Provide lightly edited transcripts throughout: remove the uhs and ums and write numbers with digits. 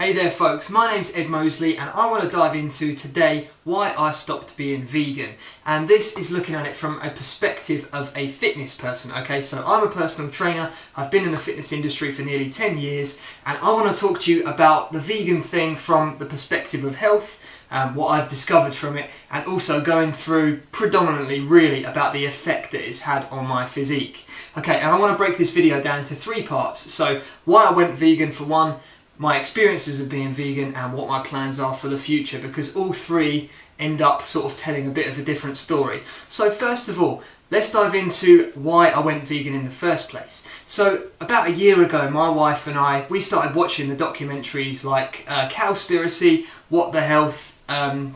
Hey there folks, my name's Ed Mosley and I want to dive into today why I stopped being vegan. And this is looking at it from a perspective of a fitness person, okay? So I'm a personal trainer, I've been in the fitness industry for nearly 10 years and I want to talk to you about the vegan thing from the perspective of health, what I've discovered from it, and also going through predominantly really about the effect that it's had on my physique. Okay, and I want to break this video down into 3 parts. So why I went vegan for one, my experiences of being vegan, and what my plans are for the future, because all 3 end up sort of telling a bit of a different story. So first of all, let's dive into why I went vegan in the first place. So about a year ago, my wife and I, we started watching the documentaries like Cowspiracy, What the Health,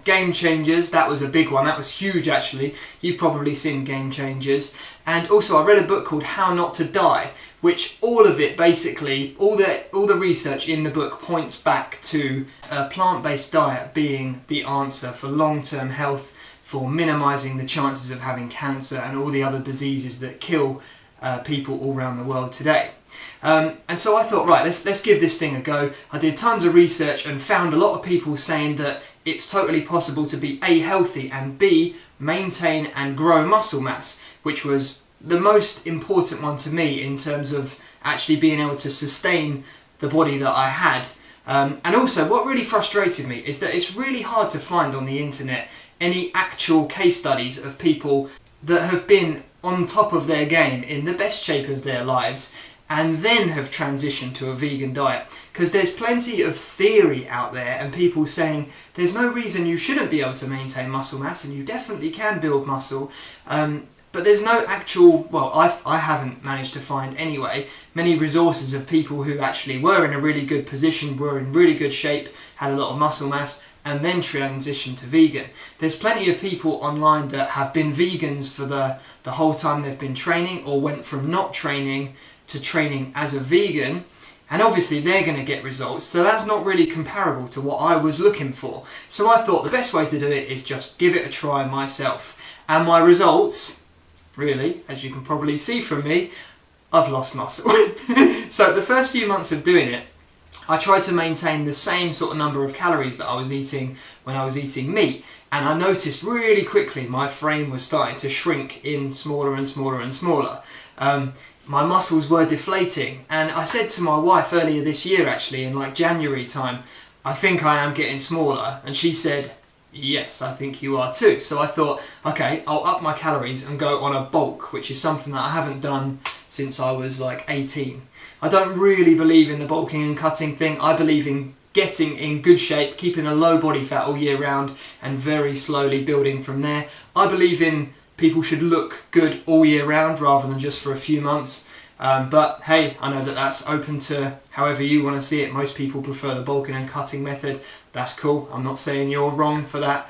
Game Changers. That was a big one, that was huge actually. You've probably seen Game Changers. And also I read a book called How Not to Die, which all of it basically, all the research in the book points back to a plant-based diet being the answer for long-term health, for minimising the chances of having cancer and all the other diseases that kill people all around the world today. And so I thought, right, let's give this thing a go. I did tons of research and found a lot of people saying that it's totally possible to be A, healthy, and B, maintain and grow muscle mass, which was the most important one to me in terms of actually being able to sustain the body that I had. And also what really frustrated me is that it's really hard to find on the internet any actual case studies of people that have been on top of their game in the best shape of their lives and then have transitioned to a vegan diet. Because there's plenty of theory out there and people saying there's no reason you shouldn't be able to maintain muscle mass and you definitely can build muscle. But there's no actual, well, I haven't managed to find anyway, many resources of people who actually were in a really good position, were in really good shape, had a lot of muscle mass, and then transitioned to vegan. There's plenty of people online that have been vegans for the whole time they've been training, or went from not training to training as a vegan, and obviously they're going to get results, so that's not really comparable to what I was looking for. So I thought the best way to do it is just give it a try myself. And my results, really, as you can probably see from me, I've lost muscle. So the first few months of doing it, I tried to maintain the same sort of number of calories that I was eating when I was eating meat, and I noticed really quickly my frame was starting to shrink in smaller and smaller and smaller. My muscles were deflating, and I said to my wife earlier this year actually, in like January time, I think I am getting smaller, and she said, yes, I think you are too. So I thought, okay, I'll up my calories and go on a bulk, which is something that I haven't done since I was like 18. I don't really believe in the bulking and cutting thing. I believe in getting in good shape, keeping a low body fat all year round, and very slowly building from there. I believe in people should look good all year round rather than just for a few months. But hey, I know that that's open to however you want to see it. Most people prefer the bulking and cutting method. That's cool. I'm not saying you're wrong for that.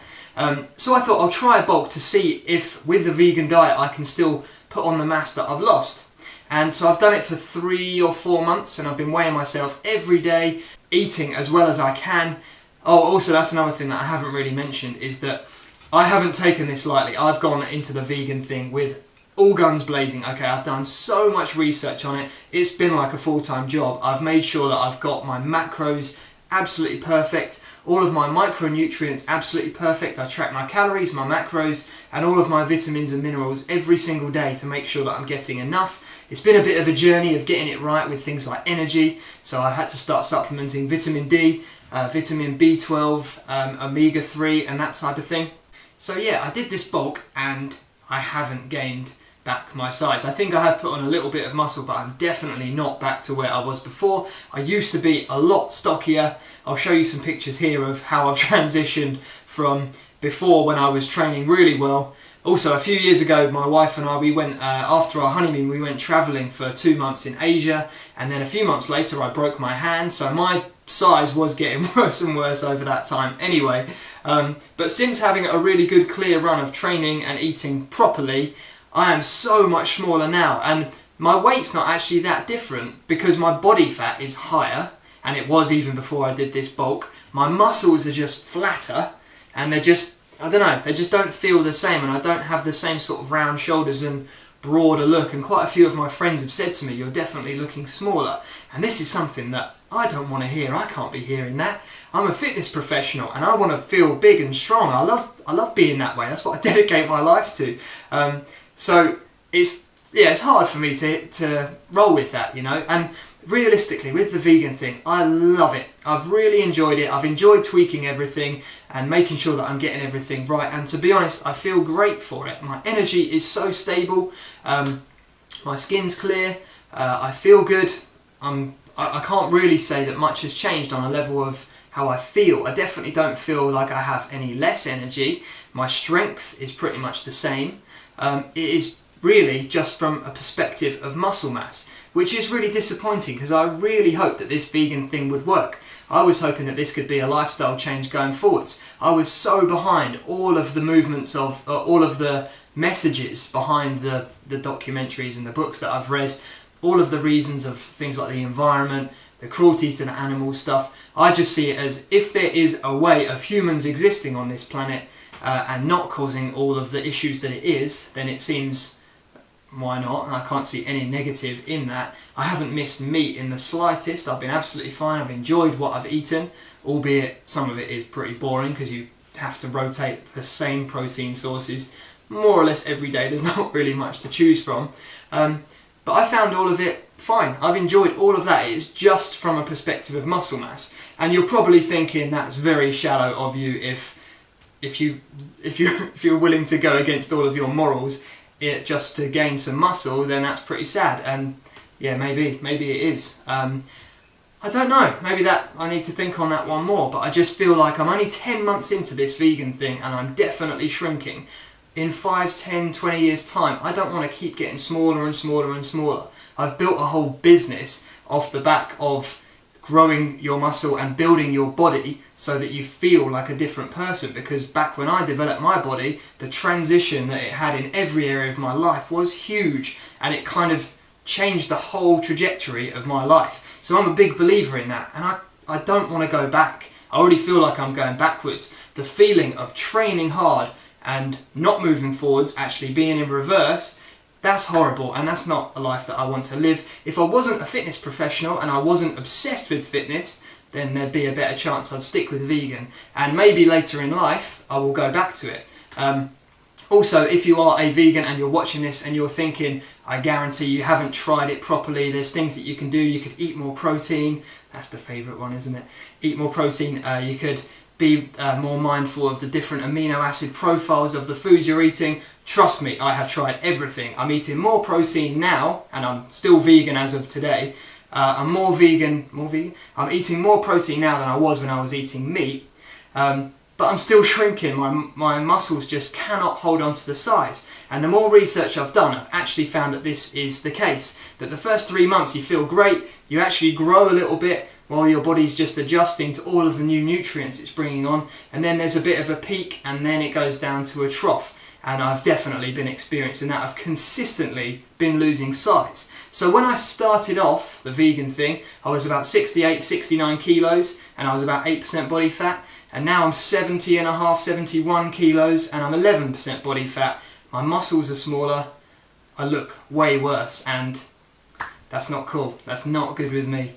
So I thought I'll try a bulk to see if with the vegan diet I can still put on the mass that I've lost. And so I've done it for 3 or 4 months, and I've been weighing myself every day, eating as well as I can. Oh, also that's another thing that I haven't really mentioned, is that I haven't taken this lightly. I've gone into the vegan thing with all guns blazing. Okay, I've done so much research on it. It's been like a full-time job. I've made sure that I've got my macros absolutely perfect, all of my micronutrients absolutely perfect. I track my calories, my macros, and all of my vitamins and minerals every single day to make sure that I'm getting enough. It's been a bit of a journey of getting it right with things like energy, so I had to start supplementing vitamin D, vitamin B12, omega-3 and that type of thing. So yeah, I did this bulk and I haven't gained back my size. I think I have put on a little bit of muscle, but I'm definitely not back to where I was before. I used to be a lot stockier. I'll show you some pictures here of how I've transitioned from before when I was training really well. Also, a few years ago, my wife and I, we went, after our honeymoon, we went travelling for 2 months in Asia, and then a few months later I broke my hand, so my size was getting worse and worse over that time anyway. But since having a really good clear run of training and eating properly, I am so much smaller now, and my weight's not actually that different because my body fat is higher, and it was even before I did this bulk. My muscles are just flatter, and they're just, I don't know, they just don't feel the same, and I don't have the same sort of round shoulders and broader look, and quite a few of my friends have said to me, you're definitely looking smaller. And this is something that I don't want to hear. I can't be hearing that. I'm a fitness professional and I want to feel big and strong. I love being that way. That's what I dedicate my life to. So it's hard for me to roll with that, you know. And realistically, with the vegan thing, I love it. I've really enjoyed it. I've enjoyed tweaking everything and making sure that I'm getting everything right. And to be honest, I feel great for it. My energy is so stable. My skin's clear. I feel good. I can't really say that much has changed on a level of how I feel. I definitely don't feel like I have any less energy. My strength is pretty much the same. It is really just from a perspective of muscle mass, which is really disappointing because I really hoped that this vegan thing would work. I was hoping that this could be a lifestyle change going forwards. I was so behind all of the movements of, all of the messages behind the documentaries and the books that I've read, all of the reasons of things like the environment, the cruelty to the animals stuff. I just see it as, if there is a way of humans existing on this planet and not causing all of the issues that it is, then it seems, why not? And I can't see any negative in that. I haven't missed meat in the slightest. I've been absolutely fine. I've enjoyed what I've eaten, albeit some of it is pretty boring because you have to rotate the same protein sources more or less every day. There's not really much to choose from. But I found all of it fine. I've enjoyed all of that. It's just from a perspective of muscle mass. And you're probably thinking that's very shallow of you if you're willing to go against all of your morals just to gain some muscle, then that's pretty sad. And yeah, maybe it is. I don't know. Maybe that I need to think on that one more. But I just feel like I'm only 10 months into this vegan thing and I'm definitely shrinking. In 5, 10, 20 years time, I don't want to keep getting smaller and smaller and smaller. I've built a whole business off the back of growing your muscle and building your body so that you feel like a different person, because back when I developed my body, the transition that it had in every area of my life was huge, and it kind of changed the whole trajectory of my life. So I'm a big believer in that, and I don't want to go back. I already feel like I'm going backwards. The feeling of training hard and not moving forwards, actually being in reverse, that's horrible, and that's not a life that I want to live. If I wasn't a fitness professional and I wasn't obsessed with fitness, then there'd be a better chance I'd stick with vegan, and maybe later in life I will go back to it. Also, if you are a vegan and you're watching this and you're thinking, I guarantee you haven't tried it properly, there's things that you can do. You could eat more protein. That's the favourite one, isn't it? Eat more protein. You could be more mindful of the different amino acid profiles of the foods you're eating. Trust me, I have tried everything. I'm eating more protein now, and I'm still vegan as of today. I'm more vegan. I'm eating more protein now than I was when I was eating meat. But I'm still shrinking. My muscles just cannot hold on to the size. And the more research I've done, I've actually found that this is the case. That the first 3 months you feel great, you actually grow a little bit while your body's just adjusting to all of the new nutrients it's bringing on. And then there's a bit of a peak, and then it goes down to a trough. And I've definitely been experiencing that. I've consistently been losing size. So when I started off the vegan thing, I was about 68, 69 kilos, and I was about 8% body fat. And now I'm 70 and a half, 71 kilos, and I'm 11% body fat. My muscles are smaller. I look way worse, and that's not cool. That's not good with me.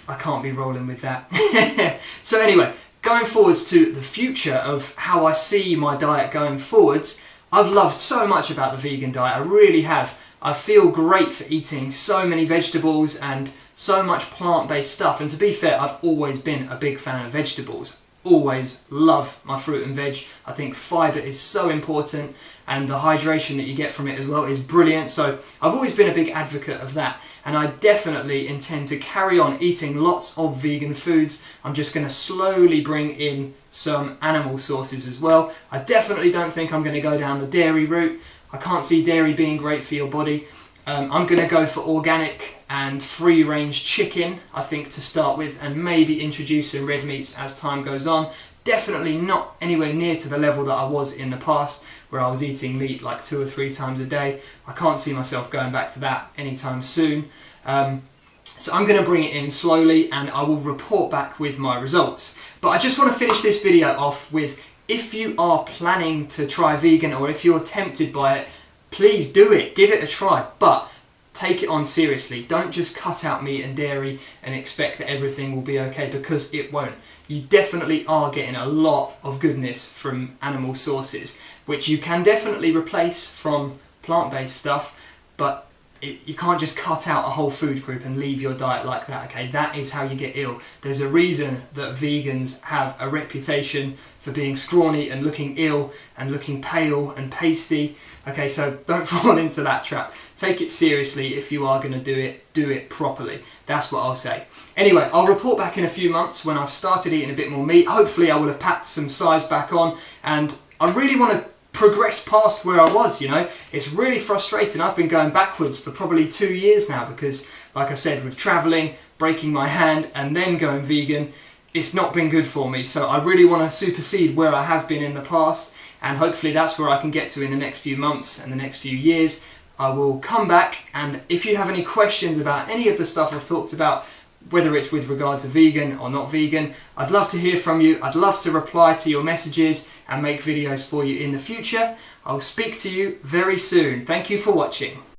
I can't be rolling with that. So anyway, going forwards to the future of how I see my diet going forwards, I've loved so much about the vegan diet. I really have. I feel great for eating so many vegetables and so much plant-based stuff. And to be fair, I've always been a big fan of vegetables. Always love my fruit and veg. I think fibre is so important, and the hydration that you get from it as well is brilliant. So I've always been a big advocate of that, and I definitely intend to carry on eating lots of vegan foods. I'm just going to slowly bring in some animal sources as well. I definitely don't think I'm going to go down the dairy route. I can't see dairy being great for your body. I'm going to go for organic and free-range chicken, I think, to start with, and maybe introduce some red meats as time goes on. Definitely not anywhere near to the level that I was in the past, where I was eating meat like 2 or 3 times a day. I can't see myself going back to that anytime soon. So I'm going to bring it in slowly, and I will report back with my results. But I just want to finish this video off with, if you are planning to try vegan, or if you're tempted by it, please do it, give it a try, but take it on seriously. Don't just cut out meat and dairy and expect that everything will be okay, because it won't. You definitely are getting a lot of goodness from animal sources, which you can definitely replace from plant-based stuff, but you can't just cut out a whole food group and leave your diet like that, okay? That is how you get ill. There's a reason that vegans have a reputation for being scrawny and looking ill and looking pale and pasty, okay? So don't fall into that trap. Take it seriously. If you are going to do it properly. That's what I'll say. Anyway, I'll report back in a few months when I've started eating a bit more meat. Hopefully I will have packed some size back on, and I really want to progress past where I was, you know. It's really frustrating. I've been going backwards for probably 2 years now because, like I said, with travelling, breaking my hand and then going vegan, it's not been good for me. So I really want to supersede where I have been in the past, and hopefully that's where I can get to in the next few months and the next few years. I will come back, and if you have any questions about any of the stuff I've talked about, whether it's with regard to vegan or not vegan, I'd love to hear from you. I'd love to reply to your messages and make videos for you in the future. I'll speak to you very soon. Thank you for watching.